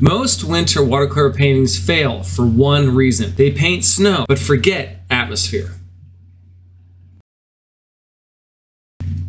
Most winter watercolor paintings fail for one reason. They paint snow, but forget atmosphere.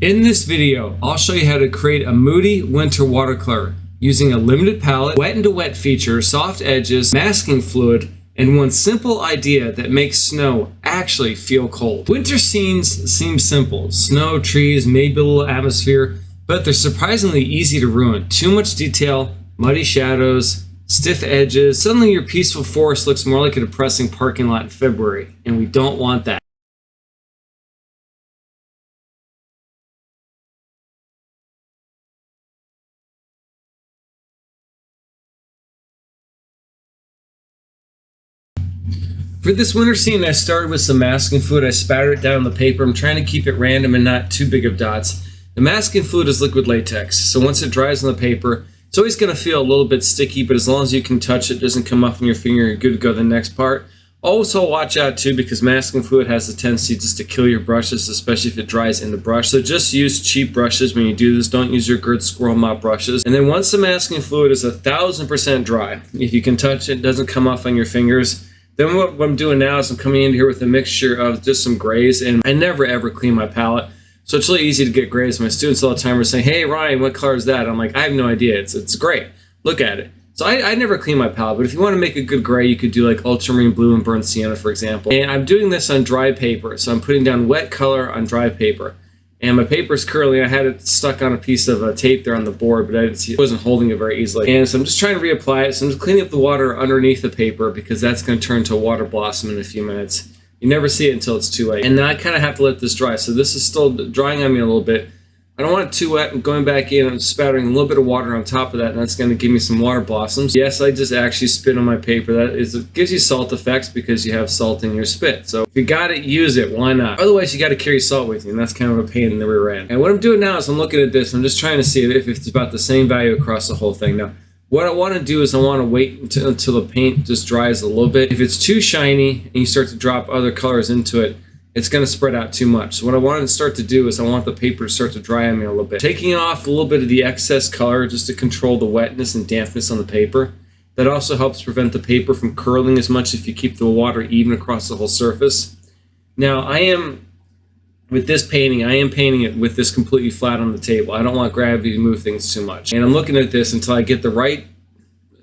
In this video, I'll show you how to create a moody winter watercolor using a limited palette, wet-into-wet feature, soft edges, masking fluid, and one simple idea that makes snow actually feel cold. Winter scenes seem simple. Snow, trees, maybe a little atmosphere, but they're surprisingly easy to ruin. Too much detail, muddy shadows, stiff edges. Suddenly your peaceful forest looks more like a depressing parking lot in February, and we don't want that. For this winter scene, I started with some masking fluid. I spattered it down on the paper. I'm trying to keep it random and not too big of dots. The masking fluid is liquid latex, so once it dries on the paper, it's always going to feel a little bit sticky, but as long as you can touch it, doesn't come off on your finger, you're good to go to the next part. Also watch out too, because masking fluid has the tendency just to kill your brushes, especially if it dries in the brush. So just use cheap brushes when you do this. Don't use your good squirrel mop brushes. And then once the masking fluid is 1000% dry, if you can touch it, it doesn't come off on your fingers. Then what I'm doing now is I'm coming in here with a mixture of just some grays, and I never ever clean my palette. So it's really easy to get grays. My students all the time are saying, "Hey Ryan, what color is that?" I'm like, "I have no idea. It's gray. Look at it." So I never clean my palette, but if you want to make a good gray, you could do like ultramarine blue and burnt sienna, for example. And I'm doing this on dry paper. So I'm putting down wet color on dry paper. And my paper's curling. I had it stuck on a piece of tape there on the board, but I didn't see it. Wasn't holding it very easily. And so I'm just trying to reapply it. So I'm just cleaning up the water underneath the paper because that's going to turn to a water blossom in a few minutes. You never see it until it's too late. And now I kind of have to let this dry. So this is still drying on me a little bit. I don't want it too wet. I'm going back in and spattering a little bit of water on top of that, and that's going to give me some water blossoms. Yes, I just actually spit on my paper. It gives you salt effects because you have salt in your spit. So if you got it, use it. Why not? Otherwise, you got to carry salt with you, and that's kind of a pain in the rear end. And what I'm doing now is I'm looking at this. I'm just trying to see if it's about the same value across the whole thing. Now, what I want to do is I want to wait until the paint just dries a little bit. If it's too shiny and you start to drop other colors into it, it's going to spread out too much. So what I want to start to do is I want the paper to start to dry on me a little bit. Taking off a little bit of the excess color just to control the wetness and dampness on the paper. That also helps prevent the paper from curling as much if you keep the water even across the whole surface. Now with this painting, I am painting it with this completely flat on the table. I don't want gravity to move things too much. And I'm looking at this until I get the right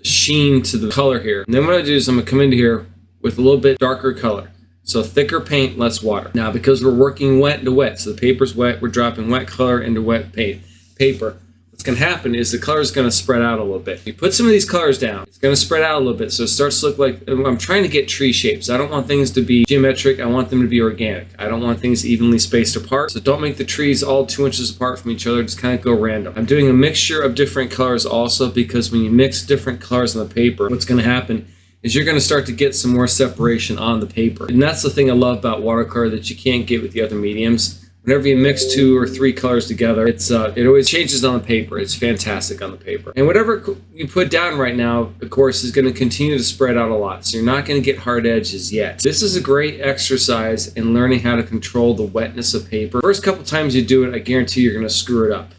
sheen to the color here. And then what I do is I'm going to come into here with a little bit darker color. So thicker paint, less water. Now, because we're working wet into wet, so the paper's wet, we're dropping wet color into wet paper. What's going to happen is the color is going to spread out a little bit. If you put some of these colors down, it's going to spread out a little bit, so it starts to look like, I'm trying to get tree shapes. I don't want things to be geometric, I want them to be organic. I don't want things evenly spaced apart, so don't make the trees all 2 inches apart from each other, just kind of go random. I'm doing a mixture of different colors also, because when you mix different colors on the paper, what's going to happen is you're going to start to get some more separation on the paper. And that's the thing I love about watercolor that you can't get with the other mediums. Whenever you mix 2 or 3 colors together, it always changes on the paper. It's fantastic on the paper. And whatever you put down right now, of course, is going to continue to spread out a lot. So you're not going to get hard edges yet. This is a great exercise in learning how to control the wetness of paper. First couple times you do it, I guarantee you're going to screw it up.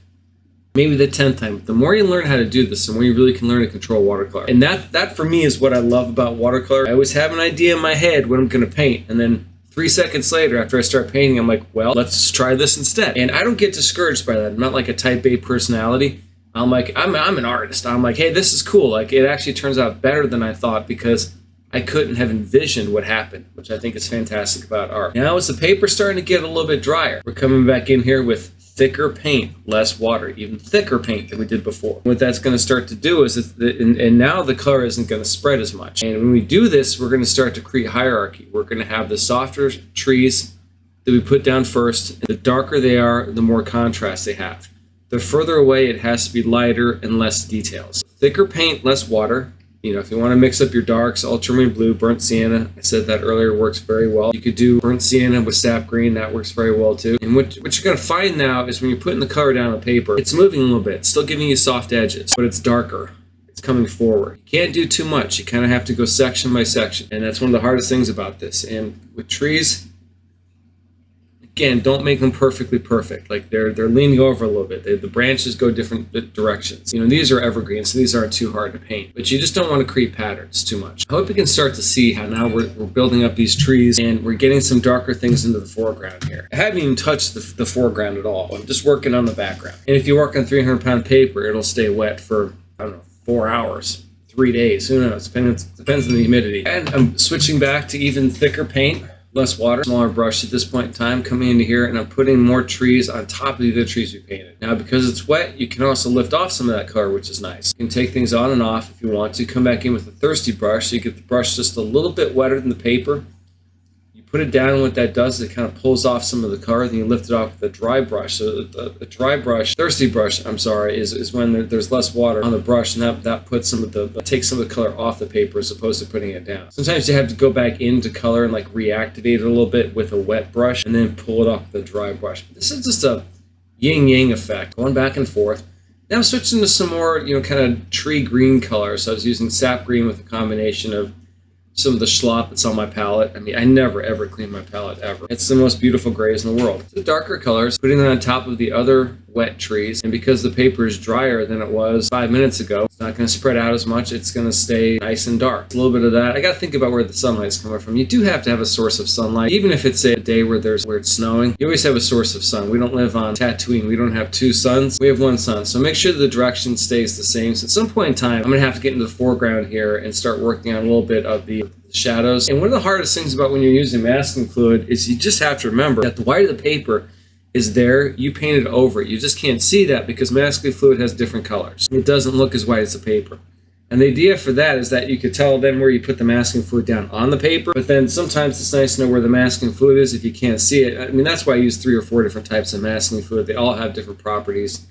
Maybe the 10th time. But the more you learn how to do this, the more you really can learn to control watercolor. And that for me is what I love about watercolor. I always have an idea in my head what I'm going to paint, and then 3 seconds later, after I start painting, I'm like, well, let's try this instead. And I don't get discouraged by that. I'm not like a type A personality. I'm an artist. I'm like, hey, this is cool. Like, it actually turns out better than I thought because I couldn't have envisioned what happened, which I think is fantastic about art. Now, as the paper's starting to get a little bit drier, we're coming back in here with thicker paint, less water, even thicker paint than we did before. What that's going to start to do is, and now the color isn't going to spread as much. And when we do this, we're going to start to create hierarchy. We're going to have the softer trees that we put down first. And the darker they are, the more contrast they have. The further away, it has to be lighter and less details. Thicker paint, less water. You know, if you want to mix up your darks, ultramarine blue, burnt sienna, I said that earlier, works very well. You could do burnt sienna with sap green, that works very well too. And what you're going to find now is when you're putting the color down on paper, it's moving a little bit, it's still giving you soft edges, but it's darker. It's coming forward. You can't do too much. You kind of have to go section by section. And that's one of the hardest things about this. And with trees, again, don't make them perfectly perfect. Like they're leaning over a little bit. The branches go different directions. These are evergreens, so these aren't too hard to paint. But you just don't want to create patterns too much. I hope you can start to see how now we're building up these trees and we're getting some darker things into the foreground here. I haven't even touched the foreground at all. I'm just working on the background. And if you work on 300-pound paper, it'll stay wet for, I don't know, 4 hours. 3 days, who knows? Depends on the humidity. And I'm switching back to even thicker paint, less water, smaller brush at this point in time, coming into here, and I'm putting more trees on top of the other trees we painted. Now, because it's wet, you can also lift off some of that color, which is nice. You can take things on and off if you want to. Come back in with a thirsty brush, so you get the brush just a little bit wetter than the paper. Put it down, and what that does is it kind of pulls off some of the color, then you lift it off with a dry brush. So the dry brush, thirsty brush, I'm sorry, is when there's less water on the brush, and that puts takes some of the color off the paper as opposed to putting it down. Sometimes you have to go back into color and like reactivate it a little bit with a wet brush and then pull it off with a dry brush. But this is just a yin-yang effect, going back and forth. Now I'm switching to some more, kind of tree green color. So I was using sap green with a combination of some of the schlop that's on my palette. I mean, I never ever clean my palette ever. It's the most beautiful grays in the world. The darker colors, putting them on top of the other wet trees, and because the paper is drier than it was 5 minutes ago, it's not going to spread out as much. It's going to stay nice and dark. A little bit of that. I got to think about where the sunlight's coming from. You do have to have a source of sunlight, even if it's a day where it's snowing. You always have a source of sun. We don't live on Tatooine. We don't have 2 suns. We have 1 sun. So make sure the direction stays the same. So at some point in time, I'm going to have to get into the foreground here and start working on a little bit of the shadows. And one of the hardest things about when you're using masking fluid is you just have to remember that the white of the paper is there, you painted over it. You just can't see that because masking fluid has different colors. It doesn't look as white as the paper. And the idea for that is that you could tell then where you put the masking fluid down on the paper, but then sometimes it's nice to know where the masking fluid is if you can't see it. I mean, that's why I use 3 or 4 different types of masking fluid. They all have different properties.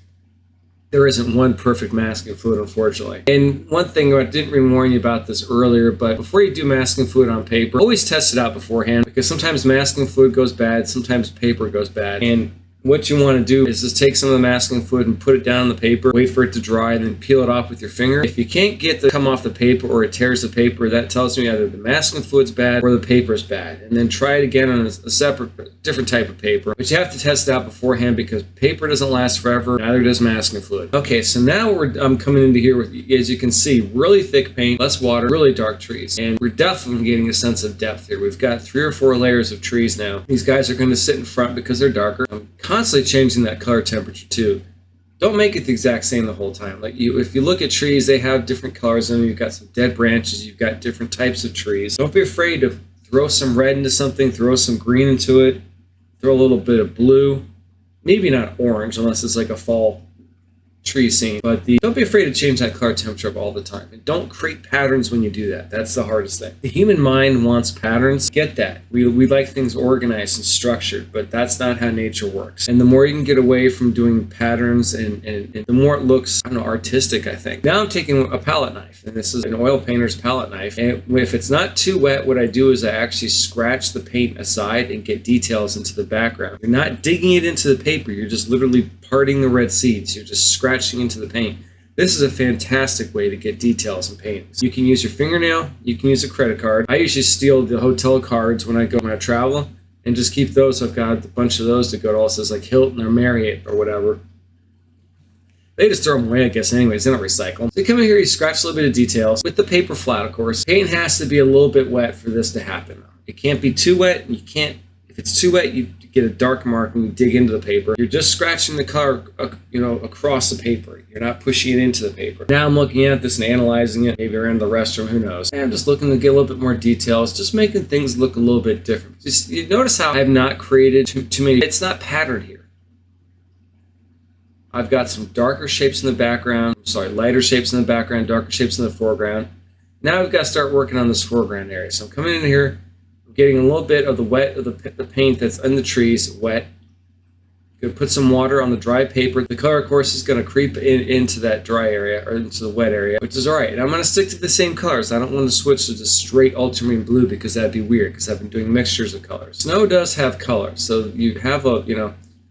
There isn't one perfect masking fluid, unfortunately. And one thing, I didn't really warn you about this earlier, but before you do masking fluid on paper, always test it out beforehand, because sometimes masking fluid goes bad, sometimes paper goes bad. And what you want to do is just take some of the masking fluid and put it down on the paper, wait for it to dry, and then peel it off with your finger. If you can't get the come off the paper or it tears the paper, that tells me either the masking fluid's bad or the paper's bad. And then try it again on a separate, different type of paper. But you have to test it out beforehand because paper doesn't last forever, neither does masking fluid. Okay, so now I'm coming into here with, as you can see, really thick paint, less water, really dark trees. And we're definitely getting a sense of depth here. We've got 3 or 4 layers of trees now. These guys are going to sit in front because they're darker. I'm constantly changing that color temperature too. Don't make it the exact same the whole time. Like if you look at trees, they have different colors in them. You've got some dead branches, you've got different types of trees. Don't be afraid to throw some red into something, throw some green into it, throw a little bit of blue, maybe not orange unless it's like a fall tree scene, but don't be afraid to change that color temperature up all the time. And don't create patterns when you do that. That's the hardest thing. The human mind wants patterns. Get that. We like things organized and structured, but that's not how nature works. And the more you can get away from doing patterns and the more it looks, I don't know, artistic, I think. Now I'm taking a palette knife, and this is an oil painter's palette knife. And if it's not too wet, what I do is I actually scratch the paint aside and get details into the background. You're not digging it into the paper. You're just literally parting the red seeds. You're just scratching into the paint. This is a fantastic way to get details in paintings. You can use your fingernail, you can use a credit card. I usually steal the hotel cards when I travel and just keep those. I've got a bunch of those to go to all says like Hilton or Marriott or whatever. They just throw them away, I guess, anyways. They don't recycle them. So you come in here, you scratch a little bit of details. With the paper flat, of course. Paint has to be a little bit wet for this to happen. It can't be too wet, and you can't, if it's too wet, you get a dark mark and you dig into the paper. You're just scratching the color, across the paper. You're not pushing it into the paper. Now I'm looking at this and analyzing it, maybe around the restroom, who knows. And I'm just looking to get a little bit more details, just making things look a little bit different. Just you notice how I have not created too many, it's not patterned here. I've got some darker shapes in the background, lighter shapes in the background, darker shapes in the foreground. Now I've got to start working on this foreground area. So I'm coming in here, getting a little bit of the wet of the paint that's in the trees wet. Going to put some water on the dry paper. The color, of course, is going to creep into that dry area or into the wet area, which is all right. And I'm going to stick to the same colors. I don't want to switch to just straight ultramarine blue because that'd be weird because I've been doing mixtures of colors. Snow does have colors, so you have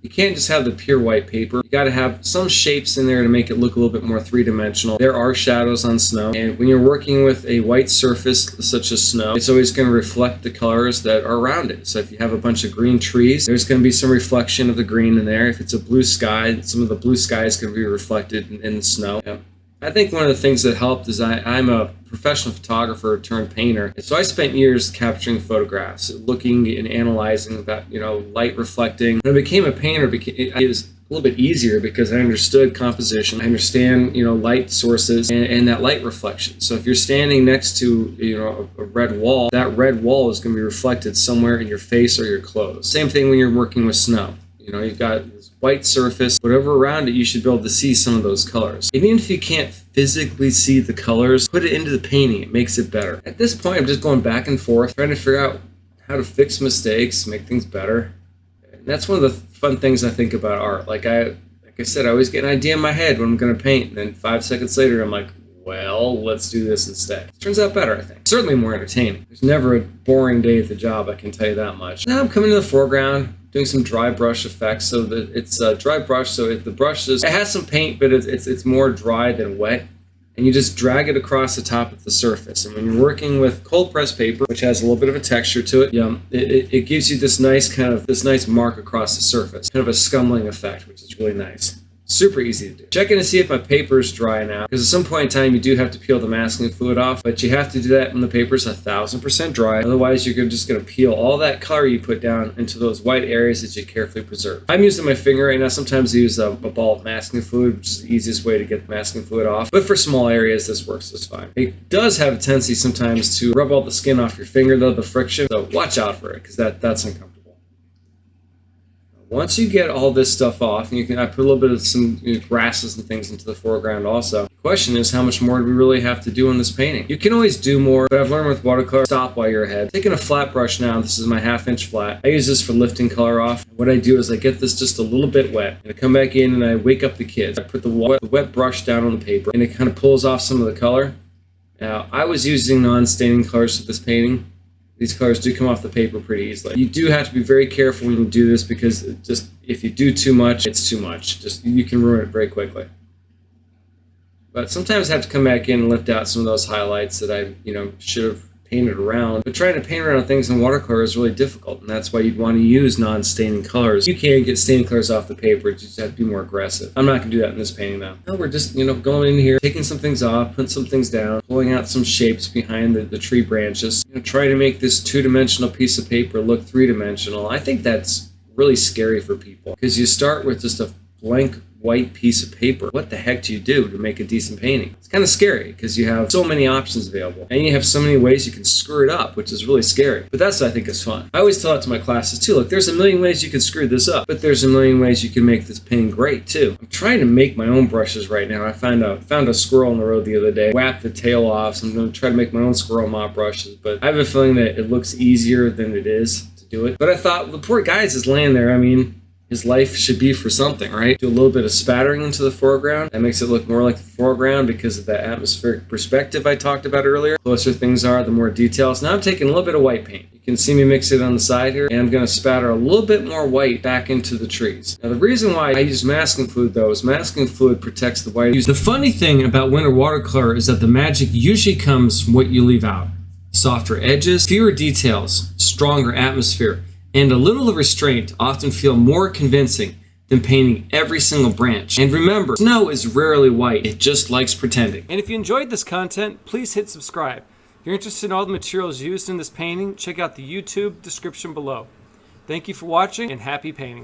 You can't just have the pure white paper. You got to have some shapes in there to make it look a little bit more three-dimensional. There are shadows on snow, and when you're working with a white surface such as snow, it's always going to reflect the colors that are around it. So if you have a bunch of green trees, there's going to be some reflection of the green in there. If it's a blue sky, some of the blue sky is going to be reflected in the snow. Yeah. I think one of the things that helped is I'm a professional photographer turned painter. So I spent years capturing photographs, looking and analyzing that, light reflecting. When I became a painter, it was a little bit easier because I understood composition. I understand, light sources and that light reflection. So if you're standing next to, a red wall, that red wall is going to be reflected somewhere in your face or your clothes. Same thing when you're working with snow. You've got this white surface, whatever around it, you should be able to see some of those colors. Even if you can't physically see the colors, put it into the painting. It makes it better. At this point, I'm just going back and forth, trying to figure out how to fix mistakes, make things better. And that's one of the fun things I think about art. Like I said, I always get an idea in my head when I'm going to paint. And then 5 seconds later, I'm like, well, let's do this instead. It turns out better, I think. Certainly more entertaining. There's never a boring day at the job, I can tell you that much. Now I'm coming to the foreground, doing some dry brush effects. So that it's a dry brush, so the brush it has some paint, but it's more dry than wet. And you just drag it across the top of the surface. And when you're working with cold press paper, which has a little bit of a texture to it, it gives you this nice mark across the surface, kind of a scumbling effect, which is really nice. Super easy to do. Checking to see if my paper is dry now, because at some point in time you do have to peel the masking fluid off, but you have to do that when the paper is 1000% dry. Otherwise, you're just going to peel all that color you put down into those white areas that you carefully preserve. I'm using my finger right now. Sometimes I use a ball of masking fluid, which is the easiest way to get the masking fluid off. But for small areas, this works just fine. It does have a tendency sometimes to rub all the skin off your finger, though, the friction. So watch out for it, because that's uncomfortable. Once you get all this stuff off, and I put a little bit of some grasses and things into the foreground also. The question is, how much more do we really have to do in this painting? You can always do more, but I've learned with watercolor, stop while you're ahead. Taking a flat brush now, this is my 1/2-inch flat. I use this for lifting color off. What I do is I get this just a little bit wet, and I come back in and I wake up the kids. I put the wet brush down on the paper, and it kind of pulls off some of the color. Now, I was using non-staining colors for this painting. These colors do come off the paper pretty easily. You do have to be very careful when you do this, because if you do too much, it's too much. You can ruin it very quickly. But sometimes I have to come back in and lift out some of those highlights that I should have painted around. But trying to paint around things in watercolor is really difficult, and that's why you'd want to use non-staining colors. You can get staining colors off the paper, you just have to be more aggressive. I'm not going to do that in this painting though. No, we're just going in here, taking some things off, putting some things down, pulling out some shapes behind the tree branches. Try to make this two-dimensional piece of paper look three-dimensional. I think that's really scary for people, because you start with just a blank white piece of paper. What the heck do you do to make a decent painting? It's kind of scary, because you have so many options available, and you have so many ways you can screw it up, which is really scary. But that's what I think is fun. I always tell it to my classes too. Look, there's a million ways you can screw this up, but there's a million ways you can make this painting great too. I'm trying to make my own brushes right now. I found a squirrel on the road the other day, whacked the tail off, so I'm going to try to make my own squirrel mop brushes, but I have a feeling that it looks easier than it is to do it. But I thought, the poor guy's just laying there. I mean, his life should be for something, right? Do a little bit of spattering into the foreground. That makes it look more like the foreground because of that atmospheric perspective I talked about earlier. The closer things are, the more details. Now I'm taking a little bit of white paint. You can see me mix it on the side here, and I'm going to spatter a little bit more white back into the trees. Now the reason why I use masking fluid though is masking fluid protects the white. The funny thing about winter watercolor is that the magic usually comes from what you leave out. Softer edges, fewer details, stronger atmosphere, and a little restraint often feel more convincing than painting every single branch. And remember, snow is rarely white, it just likes pretending. And if you enjoyed this content, please hit subscribe. If you're interested in all the materials used in this painting, check out the YouTube description below. Thank you for watching, and happy painting.